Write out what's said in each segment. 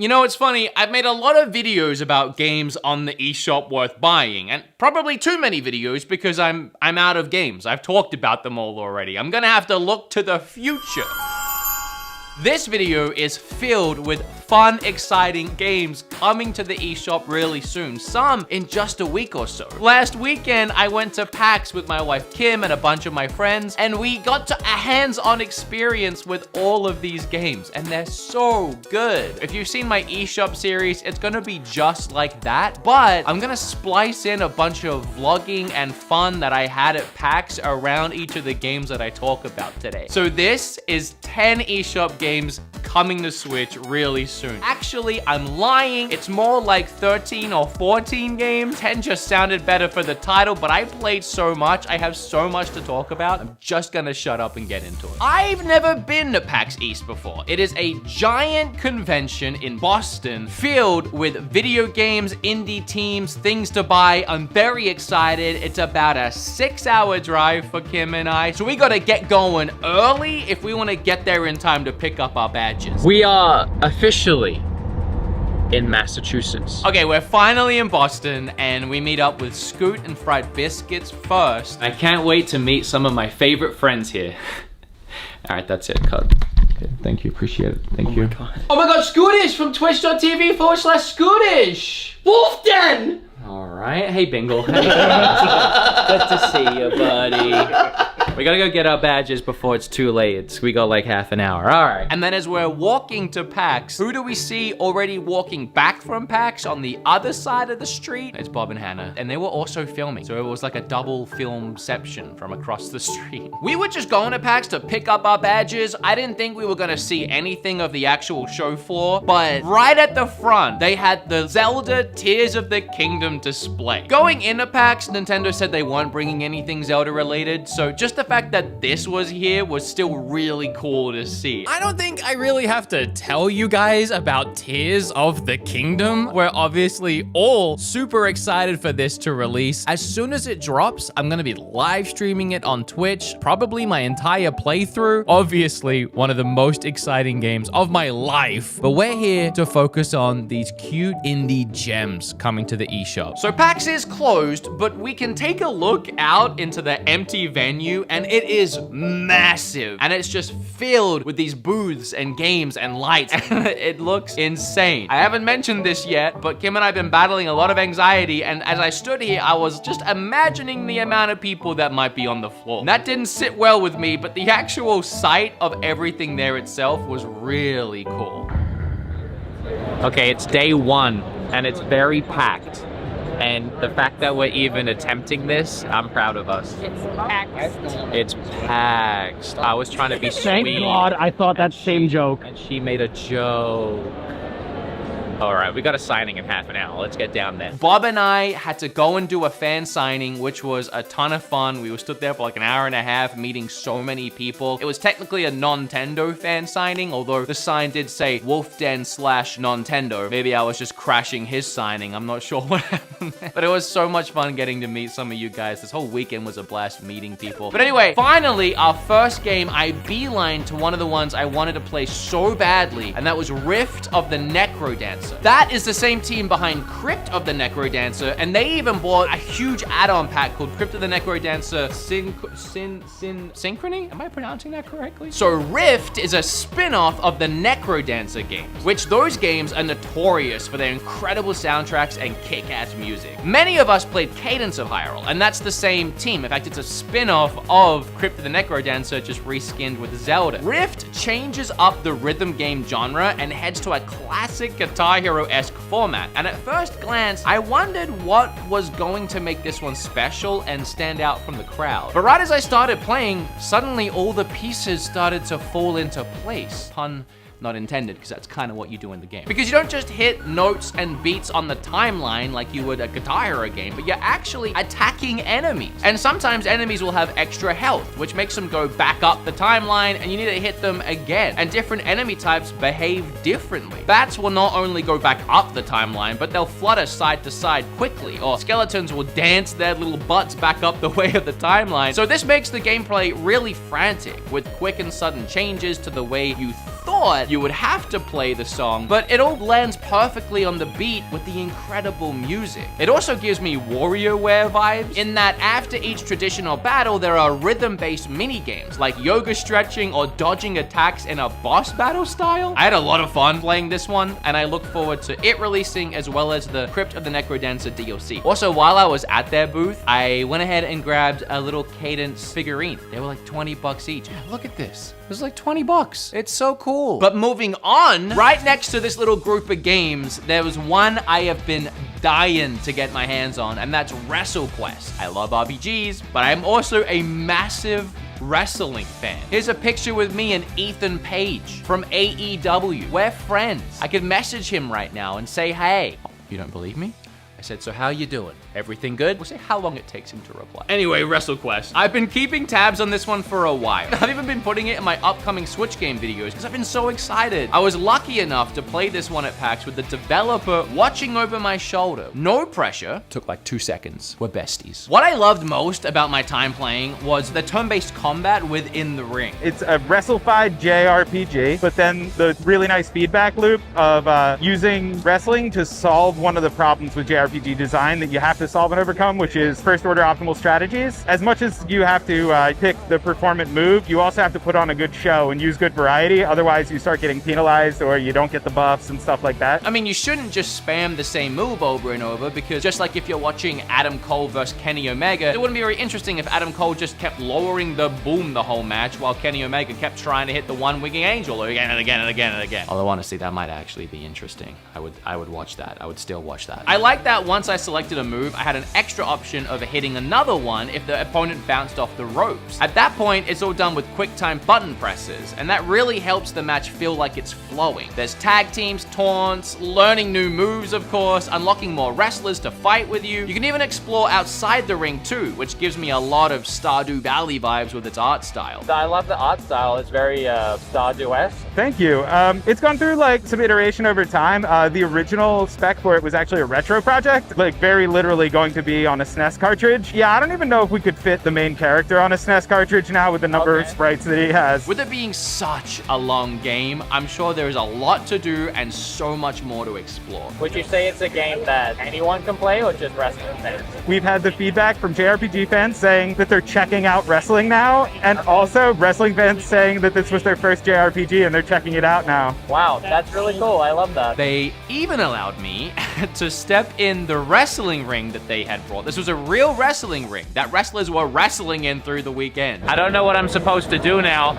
You know, it's funny, I've made a lot of videos about games on the eShop worth buying, and probably too many videos because I'm out of games. I've talked about them all already. I'm gonna have to look to the future. This video is filled with fun, exciting games coming to the eShop really soon, some in just a week or so. Last weekend, I went to PAX with my wife Kim and a bunch of my friends, and we got to a hands-on experience with all of these games, and they're so good. If you've seen my eShop series, it's gonna be just like that, but I'm gonna splice in a bunch of vlogging and fun that I had at PAX around each of the games that I talk about today. So this is 10 eShop games coming to Switch really soon. Actually, I'm lying. It's more like 13 or 14 games. 10 just sounded better for the title, but I played so much. I have so much to talk about. I'm just gonna shut up and get into it. I've never been to PAX East before. It is a giant convention in Boston filled with video games, indie teams, things to buy. I'm very excited. It's about a 6-hour drive for Kim and I, so we gotta get going early if we wanna get there in time to pick up our badges. We are officially in Massachusetts. Okay, we're finally in Boston, and we meet up with Scoot and Fried Biscuits first. I can't wait to meet some of my favorite friends here. All right, that's it, cut. Okay, thank you, appreciate it, thank you. Oh my God, Scootish from twitch.tv/Scootish. Wolfden! All right, hey Bingle. Good to see you, buddy. We gotta go get our badges before it's too late. We got like half an hour. All right. And then as we're walking to PAX, who do we see already walking back from PAX on the other side of the street? It's Bob and Hannah. And they were also filming. So it was like a double filmception from across the street. We were just going to PAX to pick up our badges. I didn't think we were gonna see anything of the actual show floor, but right at the front, they had the Zelda Tears of the Kingdom display. Going into PAX, Nintendo said they weren't bringing anything Zelda related, so just the fact that this was here was still really cool to see. I don't think I really have to tell you guys about Tears of the Kingdom. We're obviously all super excited for this to release. As soon as it drops, I'm gonna be live streaming it on Twitch, probably my entire playthrough. Obviously, one of the most exciting games of my life. But we're here to focus on these cute indie gems coming to the eShop. So PAX is closed, but we can take a look out into the empty venue, and it is massive, and it's just filled with these booths and games and lights. It looks insane. I haven't mentioned this yet, but Kim and I have been battling a lot of anxiety, and as I stood here, I was just imagining the amount of people that might be on the floor. That didn't sit well with me, but the actual sight of everything there itself was really cool. Okay, it's day one, and it's very packed. And the fact that we're even attempting this, I'm proud of us. It's packed. It's packed. I was trying to be sweet. Thank God I thought that same joke. And she made a joke. All right, we got a signing in half an hour. Let's get down there. Bob and I had to go and do a fan signing, which was a ton of fun. We were stood there for like an hour and a half, meeting so many people. It was technically a Nintendo fan signing, although the sign did say Wolfden/Nintendo. Maybe I was just crashing his signing. I'm not sure what happened there. But it was so much fun getting to meet some of you guys. This whole weekend was a blast meeting people. But anyway, finally, our first game, I beelined to one of the ones I wanted to play so badly, and that was Rift of the Necrodancer. That is the same team behind Crypt of the Necrodancer, and they even bought a huge add-on pack called Crypt of the Necrodancer Synchrony? Am I pronouncing that correctly? So Rift is a spin-off of the Necrodancer games, which those games are notorious for their incredible soundtracks and kick-ass music. Many of us played Cadence of Hyrule, and that's the same team. In fact, it's a spin-off of Crypt of the Necrodancer, just reskinned with Zelda. Rift changes up the rhythm game genre and heads to a classic Guitar Hero-esque format, and at first glance, I wondered what was going to make this one special and stand out from the crowd. But right as I started playing, suddenly all the pieces started to fall into place. Pun not intended, because that's kind of what you do in the game. Because you don't just hit notes and beats on the timeline like you would a Guitar Hero game, but you're actually attacking enemies. And sometimes enemies will have extra health, which makes them go back up the timeline, and you need to hit them again. And different enemy types behave differently. Bats will not only go back up the timeline, but they'll flutter side to side quickly, or skeletons will dance their little butts back up the way of the timeline. So this makes the gameplay really frantic, with quick and sudden changes to the way you thought you would have to play the song, but it all lands perfectly on the beat with the incredible music. It also gives me WarioWare vibes in that after each traditional battle, there are rhythm-based mini-games like yoga stretching or dodging attacks in a boss battle style. I had a lot of fun playing this one, and I look forward to it releasing as well as the Crypt of the Necrodancer DLC. Also, while I was at their booth, I went ahead and grabbed a little Cadence figurine. They were like 20 bucks each. Yeah, look at this. It was like 20 bucks. It's so cool. But moving on, right next to this little group of games, there was one I have been dying to get my hands on, and that's WrestleQuest. I love RPGs, but I'm also a massive wrestling fan. Here's a picture with me and Ethan Page from AEW. We're friends. I could message him right now and say, hey. Oh, you don't believe me? I said, so how you doing? Everything good? We'll see how long it takes him to reply. Anyway, WrestleQuest. I've been keeping tabs on this one for a while. I've even been putting it in my upcoming Switch game videos because I've been so excited. I was lucky enough to play this one at PAX with the developer watching over my shoulder. No pressure. Took like 2 seconds. We're besties. What I loved most about my time playing was the turn-based combat within the ring. It's a WrestleFied JRPG, but then the really nice feedback loop of using wrestling to solve one of the problems with JRPG design that you have to solve and overcome, which is first order optimal strategies. As much as you have to pick the performant move, you also have to put on a good show and use good variety. Otherwise, you start getting penalized or you don't get the buffs and stuff like that. I mean, you shouldn't just spam the same move over and over because just like if you're watching Adam Cole versus Kenny Omega, it wouldn't be very interesting if Adam Cole just kept lowering the boom the whole match while Kenny Omega kept trying to hit the one-winging angel again and again and again and again. Although honestly, that might actually be interesting. I would watch that. I would still watch that. I like that once I selected a move, I had an extra option of hitting another one if the opponent bounced off the ropes. At that point, it's all done with quick time button presses, and that really helps the match feel like it's flowing. There's tag teams, taunts, learning new moves, of course, unlocking more wrestlers to fight with you. You can even explore outside the ring too, which gives me a lot of Stardew Valley vibes with its art style. I love the art style. It's very Stardew-esque. Thank you. It's gone through like some iteration over time. The original spec for it was actually a retro project, like very literally going to be on a SNES cartridge. Yeah, I don't even know if we could fit the main character on a SNES cartridge now with the number of sprites that he has. With it being such a long game, I'm sure there is a lot to do and so much more to explore. Would you say it's a game that anyone can play or just wrestling fans? We've had the feedback from JRPG fans saying that they're checking out wrestling now, and also wrestling fans saying that this was their first JRPG and they're checking it out now. Wow, that's really cool. I love that. They even allowed me to step in the wrestling ring that they had brought. This was a real wrestling ring that wrestlers were wrestling in through the weekend. I don't know what I'm supposed to do now.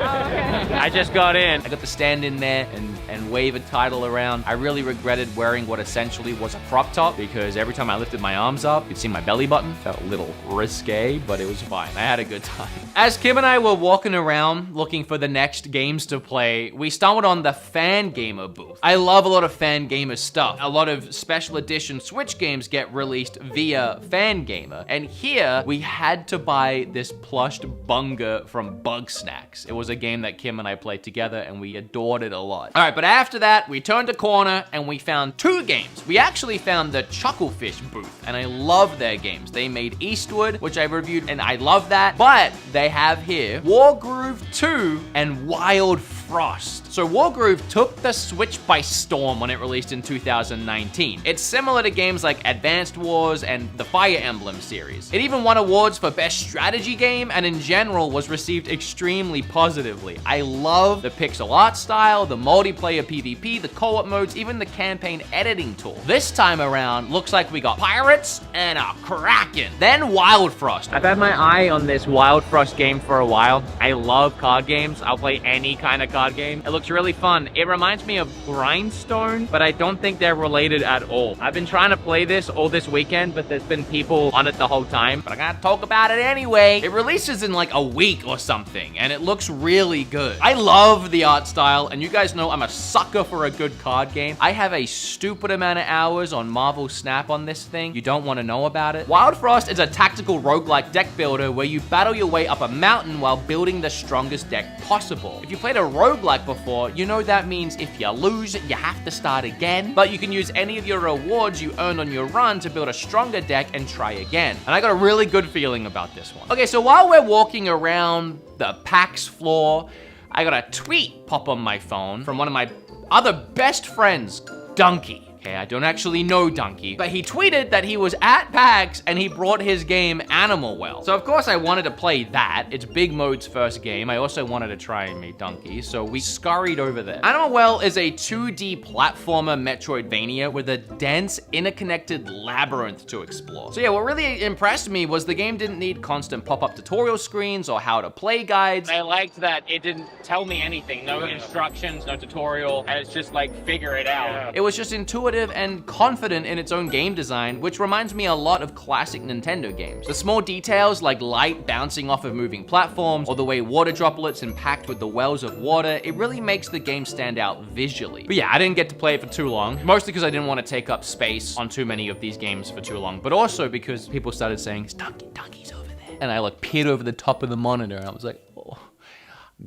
I just got in. I got to stand in there and wave a title around. I really regretted wearing what essentially was a crop top because every time I lifted my arms up, you'd see my belly button. Felt a little risque, but it was fine. I had a good time. As Kim and I were walking around looking for the next games to play, we stumbled on the Fan Gamer booth. I love a lot of Fan Gamer stuff. A lot of special edition Switch games get released via Fan Gamer, and here we had to buy this plushed Bunga from Bug Snacks. It was a game that Kim and I played together, and we adored it a lot. All right, but after that, we turned a corner and we found 2 games. We actually found the Chucklefish booth, and I love their games. They made Eastwood, which I reviewed, and I love that, but they have here Wargroove 2 and Wild Frost. So Wargroove took the Switch by storm when it released in 2019. It's similar to games like Advanced Wars and the Fire Emblem series. It even won awards for Best Strategy Game and in general was received extremely positively. I love the pixel art style, the multiplayer PvP, the co-op modes, even the campaign editing tool. This time around, looks like we got pirates and a kraken. Then Wild Frost. I've had my eye on this Wild Frost game for a while. I love card games. I'll play any kind of card game. It looks really fun. It reminds me of Grindstone, but I don't think they're related at all. I've been trying to play this all this weekend, but there's been people on it the whole time. But I gotta talk about it anyway. It releases in like a week or something, and it looks really good. I love the art style, and you guys know I'm a sucker for a good card game. I have a stupid amount of hours on Marvel Snap on this thing. You don't want to know about it. Wild Frost is a tactical roguelike deck builder where you battle your way up a mountain while building the strongest deck possible. If you played a roguelike before, you know that means if you lose, you have to start again, but you can use any of your rewards you earned on your run to build a stronger deck and try again. And I got a really good feeling about this one. Okay, so while we're walking around the PAX floor, I got a tweet pop on my phone from one of my other best friends, Donkey. Okay, I don't actually know Donkey, but he tweeted that he was at PAX and he brought his game Animal Well. So of course I wanted to play that. It's Big Mode's first game. I also wanted to try and meet Donkey, so we scurried over there. Animal Well is a 2D platformer Metroidvania with a dense, interconnected labyrinth to explore. So yeah, what really impressed me was the game didn't need constant pop-up tutorial screens or how to play guides. I liked that it didn't tell me anything. No instructions, no tutorial, and it's just like, figure it out. It was just intuitive and confident in its own game design, which reminds me a lot of classic Nintendo games. The small details like light bouncing off of moving platforms or the way water droplets impact with the wells of water, it really makes the game stand out visually. But yeah, I didn't get to play it for too long, mostly because I didn't want to take up space on too many of these games for too long, but also because people started saying, "It's Donkey's over there." And I like peered over the top of the monitor and I was like, oh,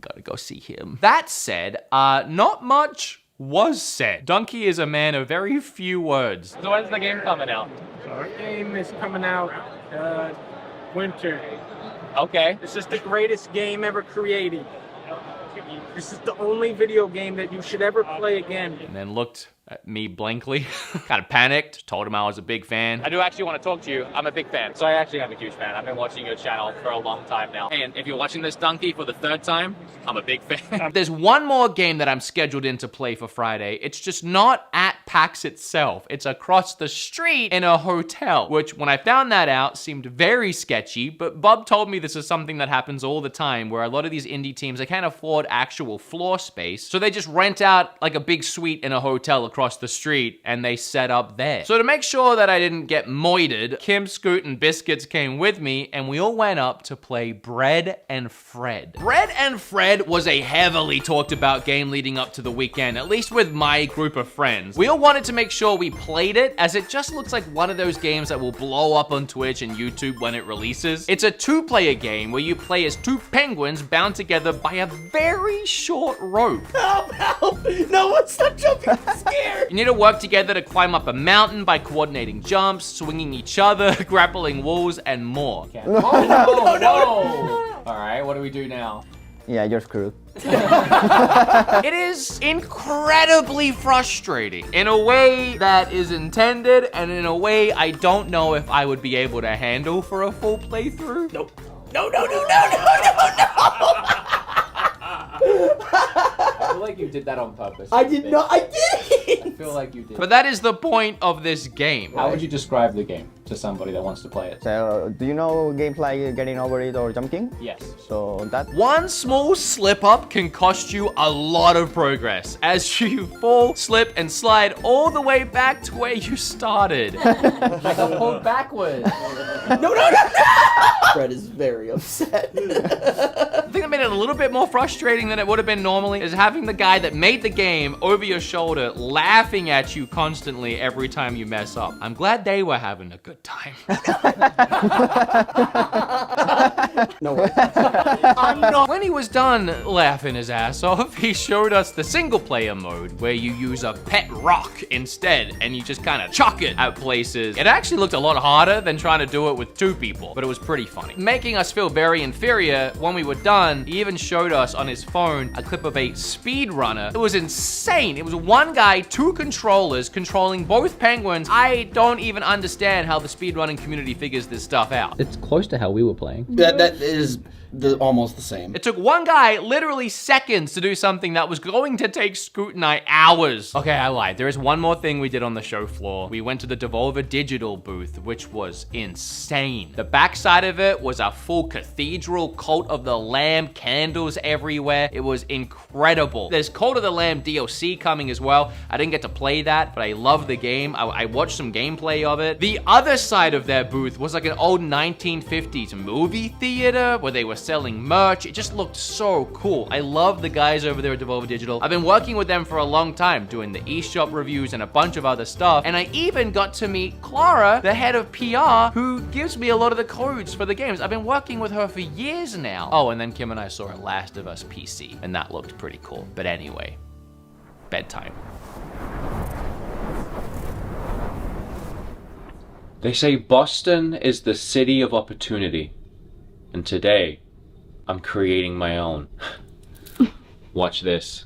gotta go see him. That said, not much was said. Donkey is a man of very few words. So when's the game coming out? Our game is coming out winter. Okay. This is the greatest game ever created. This is the only video game that you should ever play again. And then looked at me blankly, kind of panicked, told him I was a big fan. I do actually want to talk to you. I'm a big fan. So I actually am a huge fan. I've been watching your channel for a long time now. And if you're watching this, Donkey, for the third time, I'm a big fan. There's one more game that I'm scheduled in to play for Friday. It's just not at PAX itself. It's across the street in a hotel, which when I found that out seemed very sketchy, but Bob told me this is something that happens all the time where a lot of these indie teams, they can't afford actual floor space, so they just rent out like a big suite in a hotel across the street and they set up there. So to make sure that I didn't get moited, Kim, Scoot, and Biscuits came with me and we all went up to play Bread and Fred. Bread and Fred was a heavily talked about game leading up to the weekend, at least with my group of friends. We all wanted to make sure we played it as it just looks like one of those games that will blow up on Twitch and YouTube when it releases. It's a two-player game where you play as two penguins bound together by a very short rope. Help! No one's not jumping, I'm scared! You need to work together to climb up a mountain by coordinating jumps, swinging each other, grappling walls, and more. No. All right, what do we do now? Yeah, you're screwed. It is incredibly frustrating in a way that is intended and in a way I don't know if I would be able to handle for a full playthrough. Nope. No. I feel like you did that on purpose. I did not. I didn't. I feel like you did. But that is the point of this game. How would you describe the game to somebody that wants to play it? So, do you know games like getting over it or jumping? Yes. So that. One small slip up can cost you a lot of progress as you fall, slip, and slide all the way back to where you started. I got pulled backwards. No. Fred is very upset. The thing that made it a little bit more frustrating than it would have been normally is having the guy that made the game over your shoulder laughing at you constantly every time you mess up. I'm glad they were having a good time. No. I'm not. When he was done laughing his ass off, he showed us the single player mode where you use a pet rock instead and you just kind of chuck it at places. It actually looked a lot harder than trying to do it with two people, but it was pretty funny. Making us feel very inferior, when we were done, he even showed us on his phone a clip of a speedrunner. It was insane. It was one guy, two controllers, controlling both penguins. I don't even understand how the speedrunning community figures this stuff out. It's close to how we were playing. That is almost the same. It took one guy literally seconds to do something that was going to take Scoot and I hours. Okay, I lied. There is one more thing we did on the show floor. We went to the Devolver Digital booth, which was insane. The backside of it was a full cathedral, Cult of the Lamb, candles everywhere. It was incredible. There's Cult of the Lamb DLC coming as well. I didn't get to play that, but I love the game. I watched some gameplay of it. The other side of their booth was like an old 1950s movie theater where they were selling merch. It just looked so cool. I love the guys over there at Devolver Digital. I've been working with them for a long time, doing the eShop reviews and a bunch of other stuff. And I even got to meet Clara, the head of PR, who gives me a lot of the codes for the games. I've been working with her for years now. Oh, and then Kim and I saw a Last of Us PC, and that looked pretty cool. But anyway, bedtime. They say Boston is the city of opportunity, and today, I'm creating my own. Watch this.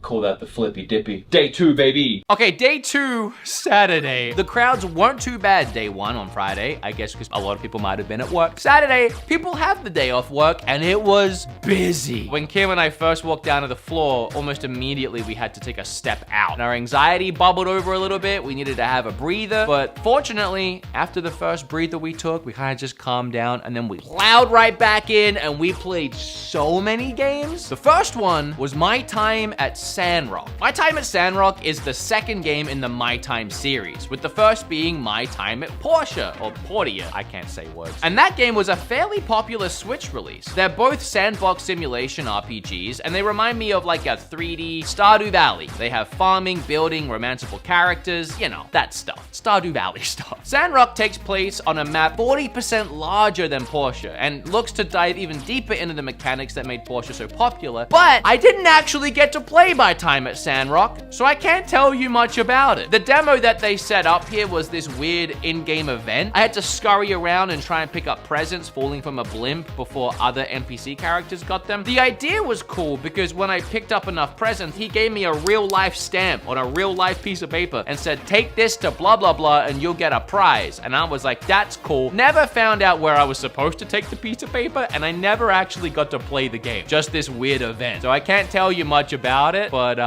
Call that the flippy dippy. Day 2, baby. Okay, day 2, Saturday. The crowds weren't too bad day 1 on Friday, I guess because a lot of people might have been at work. Saturday, people have the day off work, and it was busy. When Kim and I first walked down to the floor, almost immediately we had to take a step out. And our anxiety bubbled over a little bit. We needed to have a breather, but fortunately, after the first breather we took, we kind of just calmed down, and then we plowed right back in, and we played so many games. The first one was My Time at Sandrock. My Time at Sandrock is the second game in the My Time series, with the first being My Time at Portia, or Portia, I can't say words. And that game was a fairly popular Switch release. They're both sandbox simulation RPGs, and they remind me of like a 3D Stardew Valley. They have farming, building, romanceable characters, you know, that stuff. Stardew Valley stuff. Sandrock takes place on a map 40% larger than Portia, and looks to dive even deeper into the mechanics that made Portia so popular, but I didn't actually get to play My Time at Sandrock, so I can't tell you much about it. The demo that they set up here was this weird in-game event. I had to scurry around and try and pick up presents falling from a blimp before other NPC characters got them. The idea was cool because when I picked up enough presents, he gave me a real-life stamp on a real-life piece of paper and said, take this to blah, blah, blah, and you'll get a prize. And I was like, that's cool. Never found out where I was supposed to take the piece of paper, and I never actually got to play the game. Just this weird event. So I can't tell you much about it, but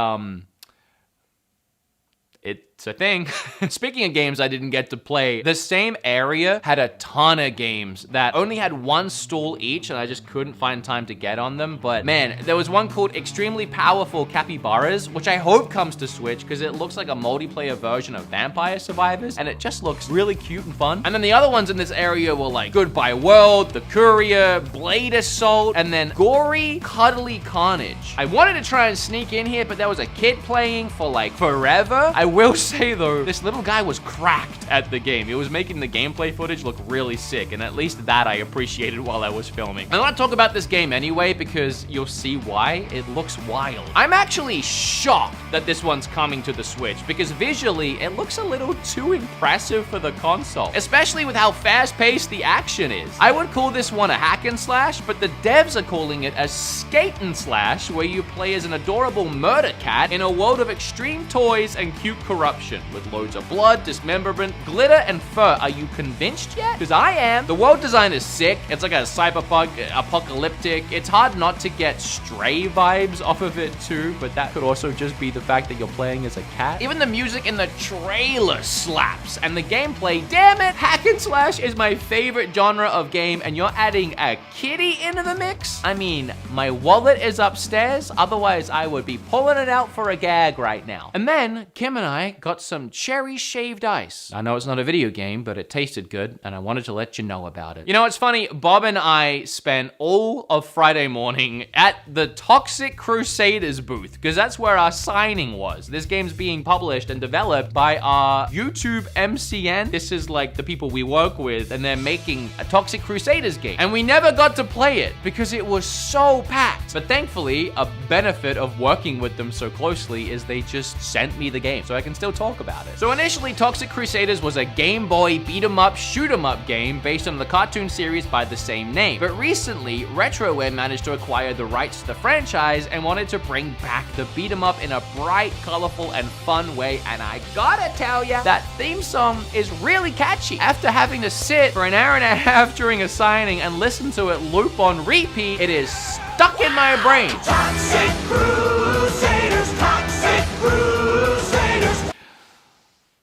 it's a thing. Speaking of games I didn't get to play, the same area had a ton of games that only had one stall each, and I just couldn't find time to get on them. But man, there was one called Extremely Powerful Capybaras, which I hope comes to Switch because it looks like a multiplayer version of Vampire Survivors, and it just looks really cute and fun. And then the other ones in this area were like Goodbye World, The Courier, Blade Assault, and then Gory Cuddly Carnage. I wanted to try and sneak in here, but there was a kid playing for like forever. I will say though, this little guy was cracked at the game. It was making the gameplay footage look really sick, and at least that I appreciated while I was filming. I want to talk about this game anyway because you'll see why. It looks wild. I'm actually shocked that this one's coming to the Switch because visually it looks a little too impressive for the console, especially with how fast-paced the action is. I would call this one a hack and slash, but the devs are calling it a skate and slash, where you play as an adorable murder cat in a world of extreme toys and cute corruption with loads of blood, dismemberment, glitter, and fur. Are you convinced yet? Because I am. The world design is sick. It's like a cyberpunk, apocalyptic. It's hard not to get Stray vibes off of it too, but that could also just be the fact that you're playing as a cat. Even the music in the trailer slaps, and the gameplay, damn it, hack and slash is my favorite genre of game, and you're adding a kitty into the mix? I mean, my wallet is upstairs, otherwise I would be pulling it out for a gag right now. And then Kim and I got some cherry shaved ice. I know it's not a video game, but it tasted good, and I wanted to let you know about it. You know, it's funny, Bob and I spent all of Friday morning at the Toxic Crusaders booth, because that's where our signing was. This game's being published and developed by our YouTube MCN. This is like the people we work with, and they're making a Toxic Crusaders game. And we never got to play it because it was so packed. But thankfully, a benefit of working with them so closely is they just sent me the game, so I can still talk about it. So initially, Toxic Crusaders was a Game Boy beat-em-up, shoot-em-up game based on the cartoon series by the same name. But recently, Retroware managed to acquire the rights to the franchise and wanted to bring back the beat-em-up in a bright, colorful, and fun way, and I gotta tell ya, that theme song is really catchy. After having to sit for an hour and a half during a signing and listen to it loop on repeat, it is stuck in my brain. Toxic Crusaders, Toxic Crusaders.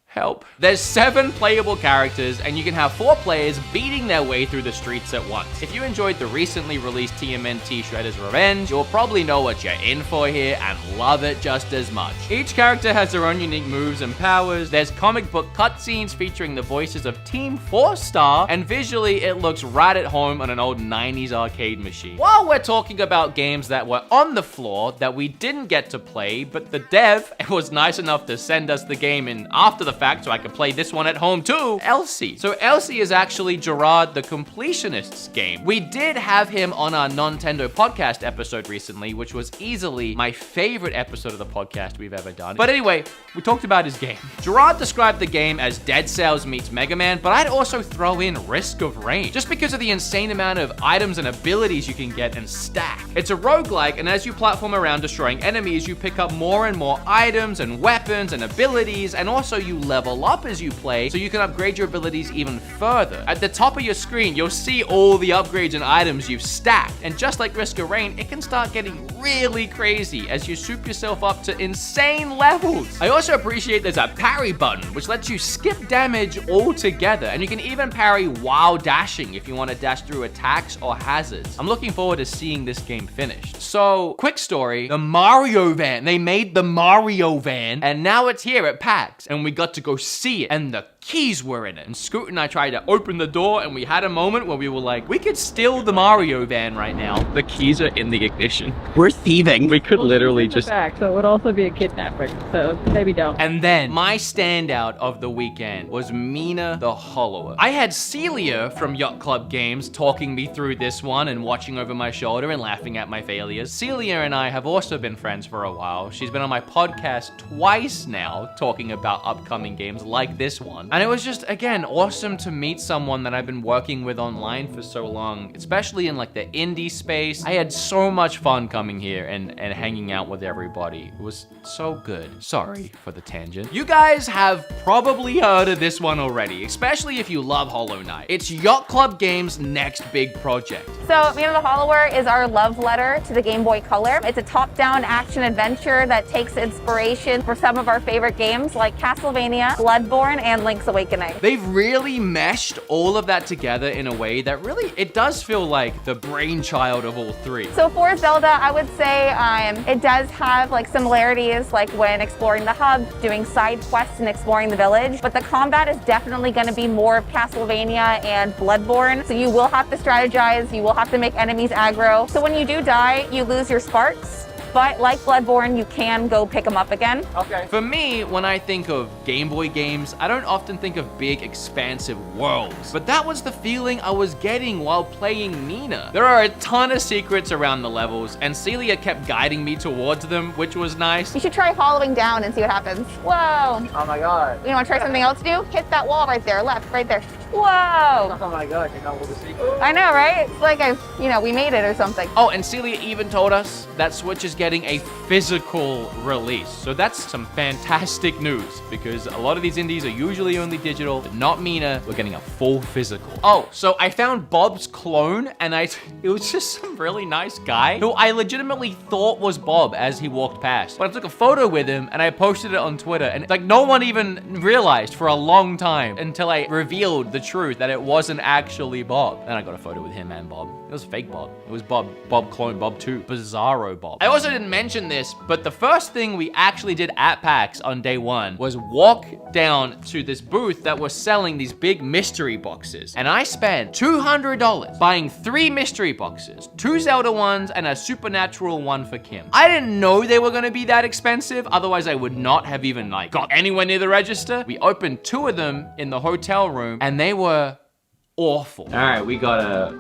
Help. There's 7 playable characters, and you can have 4 players beating their way through the streets at once. If you enjoyed the recently released TMNT Shredder's Revenge, you'll probably know what you're in for here and love it just as much. Each character has their own unique moves and powers. There's comic book cutscenes featuring the voices of Team 4-Star, and visually it looks right at home on an old 90s arcade machine. While we're talking about games that were on the floor that we didn't get to play, but the dev was nice enough to send us the game in after the fact so I could play this one at home too, Elsie. So Elsie is actually Gerard the Completionist's game. We did have him on our Nintendo podcast episode recently, which was easily my favorite episode of the podcast we've ever done. But anyway, we talked about his game. Gerard described the game as Dead Cells meets Mega Man, but I'd also throw in Risk of Rain, just because of the insane amount of items and abilities you can get and stack. It's a roguelike, and as you platform around destroying enemies, you pick up more and more items and weapons and abilities, and also you level up as you play, so you can upgrade your abilities even further. At the top of your screen, you'll see all the upgrades and items you've stacked, and just like Risk of Rain, it can start getting really crazy as you soup yourself up to insane levels. I also appreciate there's a parry button, which lets you skip damage altogether, and you can even parry while dashing if you want to dash through attacks or hazards. I'm looking forward to seeing this game finished. So, quick story, the Mario van, they made the Mario van, and now it's here at PAX, and we got to go see it, and the keys were in it. And Scoot and I tried to open the door, and we had a moment where we were like, we could steal the Mario van right now. The keys are in the ignition. We're thieving. We could literally just... back, so it would also be a kidnapping, so maybe don't. And then, my standout of the weekend was Mina the Hollower. I had Celia from Yacht Club Games talking me through this one and watching over my shoulder and laughing at my failures. Celia and I have also been friends for a while. She's been on my podcast twice now, talking about upcoming games like this one. And it was just, again, awesome to meet someone that I've been working with online for so long, especially in like the indie space. I had so much fun coming here and hanging out with everybody. It was so good. Sorry for the tangent. You guys have probably heard of this one already, especially if you love Hollow Knight. It's Yacht Club Games' next big project. So, Mina the Hollower is our love letter to the Game Boy Color. It's a top-down action adventure that takes inspiration for some of our favorite games like Castlevania, Bloodborne, and Link's Awakening. They've really meshed all of that together in a way that really, it does feel like the brainchild of all three. So for Zelda, I would say it does have like similarities like when exploring the hub, doing side quests and exploring the village, but the combat is definitely going to be more of Castlevania and Bloodborne. So you will have to strategize, you will have to make enemies aggro. So when you do die, you lose your sparks. But like Bloodborne, you can go pick them up again. Okay. For me, when I think of Game Boy games, I don't often think of big, expansive worlds. But that was the feeling I was getting while playing Mina. There are a ton of secrets around the levels, and Celia kept guiding me towards them, which was nice. You should try hollowing down and see what happens. Whoa. Oh my god. You want to try something else to do? Hit that wall right there, left, right there. Whoa. Oh my god, you know what the secret? I know, right? It's like we made it or something. Oh, and Celia even told us that Switch is getting a physical release. So that's some fantastic news, because a lot of these indies are usually only digital, but not Mina. We're getting a full physical. Oh, so I found Bob's clone, and it was just some really nice guy who I legitimately thought was Bob as he walked past. But I took a photo with him and I posted it on Twitter, and like no one even realized for a long time until I revealed the truth that it wasn't actually Bob. Then I got a photo with him and Bob. It was fake Bob. It was Bob clone Bob 2. Bizarro Bob. I also didn't mention this, but the first thing we actually did at PAX on day one was walk down to this booth that was selling these big mystery boxes. And I spent $200 buying 3 mystery boxes, 2 Zelda ones and a supernatural one for Kim. I didn't know they were gonna be that expensive, otherwise I would not have even like got anywhere near the register. We opened 2 of them in the hotel room and they were awful. All right, we got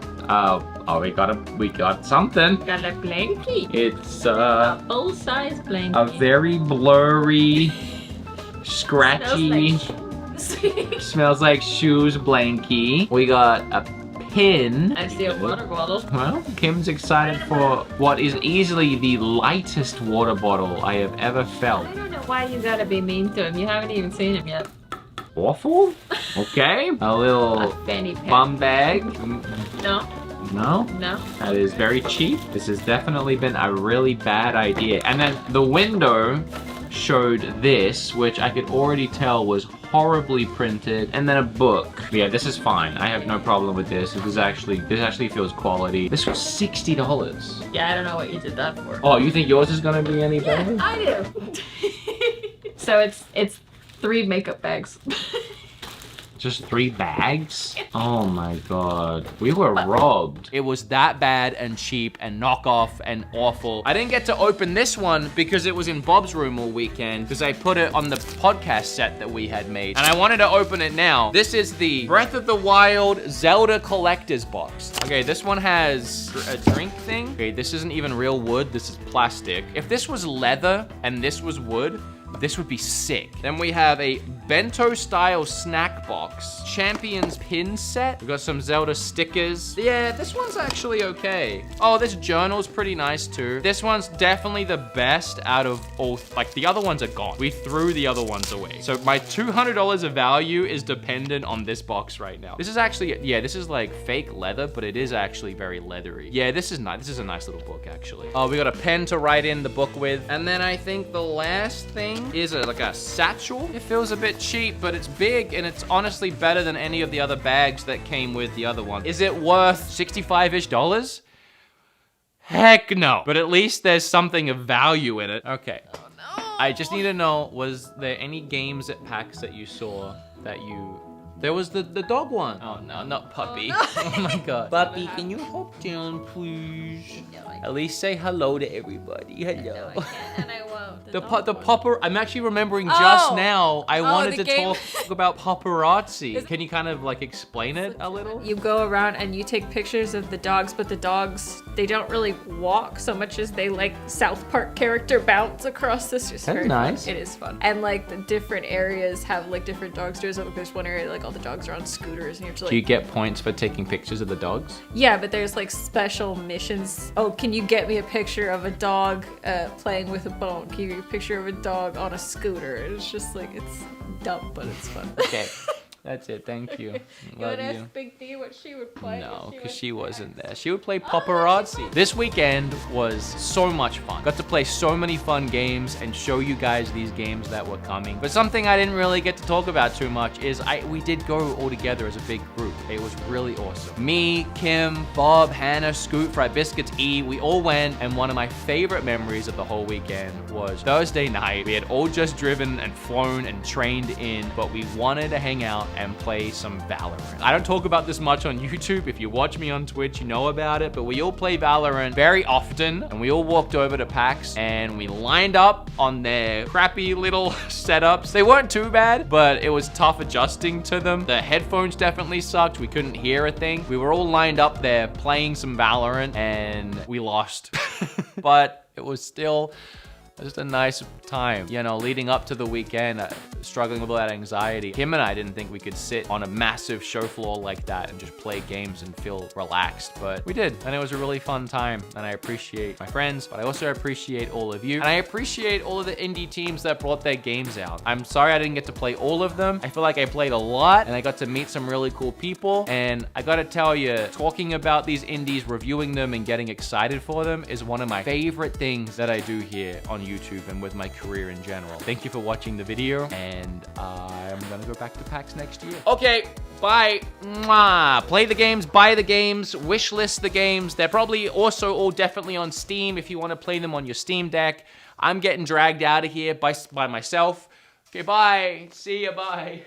something. Got a blankie. It's A full-size blankie. a very blurry, scratchy, smells like shoes blankie. We got a pin. I see a water bottle. Well, Kim's excited for what is easily the lightest water bottle I have ever felt. I don't know why you gotta be mean to him. You haven't even seen him yet. Awful? Okay. A little fanny pack. bum bag. No. No? No. That is very cheap. This has definitely been a really bad idea. And then the window showed this, which I could already tell was horribly printed, and then a book. Yeah, this is fine. I have no problem with this. This actually feels quality. This was $60. Yeah, I don't know what you did that for. Oh, you think yours is gonna be any better? Yeah, I do. So it's 3 makeup bags. Just 3 bags? Oh my god. We were robbed. It was that bad and cheap and knockoff and awful. I didn't get to open this one because it was in Bob's room all weekend because I put it on the podcast set that we had made. And I wanted to open it now. This is the Breath of the Wild Zelda Collector's Box. Okay, this one has a drink thing. Okay, this isn't even real wood. This is plastic. If this was leather and this was wood, this would be sick. Then we have a bento style snack box, Champions pin set. We've got some Zelda stickers. Yeah, this one's actually okay. Oh, this journal's pretty nice too. This one's definitely the best out of all, like the other ones are gone. We threw the other ones away. So my $200 of value is dependent on this box right now. This is actually, yeah, this is like fake leather, but it is actually very leathery. Yeah, this is nice. This is a nice little book actually. Oh, we got a pen to write in the book with. And then I think the last thing is like a satchel. It feels a bit cheap, but it's big and it's honestly better than any of the other bags that came with the other one. Is it worth $65-ish? Heck no. But at least there's something of value in it. Okay. Oh no. I just need to know, was there any games at PAX that you saw that you... There was the dog one. Oh no, not Puppy. Oh, no. Oh my god. Puppy, can you hop down, please? No, at least say hello to everybody. Hello. No, I can't, and I won't. The popper. I'm actually remembering just now. I wanted to talk about paparazzi. Can you kind of like explain it a little? You go around and you take pictures of the dogs, but the dogs, they don't really walk so much as they like South Park character bounce across this. That's nice. It is fun. And like the different areas have like different dog stores. Like there's one area like all the dogs are on scooters and you have to like... Do you get points for taking pictures of the dogs? Yeah, but there's like special missions. Oh, can you get me a picture of a dog playing with a bone? Can you get a picture of a dog on a scooter? It's just like, it's dumb, but it's fun. Okay. That's it. Thank you. You would ask Big D what she would play. No, because she wasn't there. She would play paparazzi. This weekend was so much fun. Got to play so many fun games and show you guys these games that were coming. But something I didn't really get to talk about too much is we did go all together as a big group. It was really awesome. Me, Kim, Bob, Hannah, Scoot, Fried Biscuits, E, we all went, and one of my favorite memories of the whole weekend was Thursday night. We had all just driven and flown and trained in, but we wanted to hang out and play some Valorant. I don't talk about this much on YouTube. If you watch me on Twitch, you know about it, but we all play Valorant very often, and we all walked over to PAX and we lined up on their crappy little setups. They weren't too bad, but it was tough adjusting to them. The headphones definitely sucked. We couldn't hear a thing. We were all lined up there playing some Valorant and we lost. But it was still just a nice time, you know, leading up to the weekend, struggling with all that anxiety. Kim and I didn't think we could sit on a massive show floor like that and just play games and feel relaxed, but we did, and it was a really fun time, and I appreciate my friends, but I also appreciate all of you, and I appreciate all of the indie teams that brought their games out. I'm sorry I didn't get to play all of them. I feel like I played a lot, and I got to meet some really cool people, and I gotta tell you, talking about these indies, reviewing them, and getting excited for them is one of my favorite things that I do here on YouTube and with my career in general. Thank you for watching the video, and I'm gonna go back to PAX next year. Okay, bye. Mwah. Play the games, buy the games, wishlist the games. They're probably also all definitely on Steam if you want to play them on your Steam Deck. I'm getting dragged out of here by myself. Okay, bye. See ya, bye.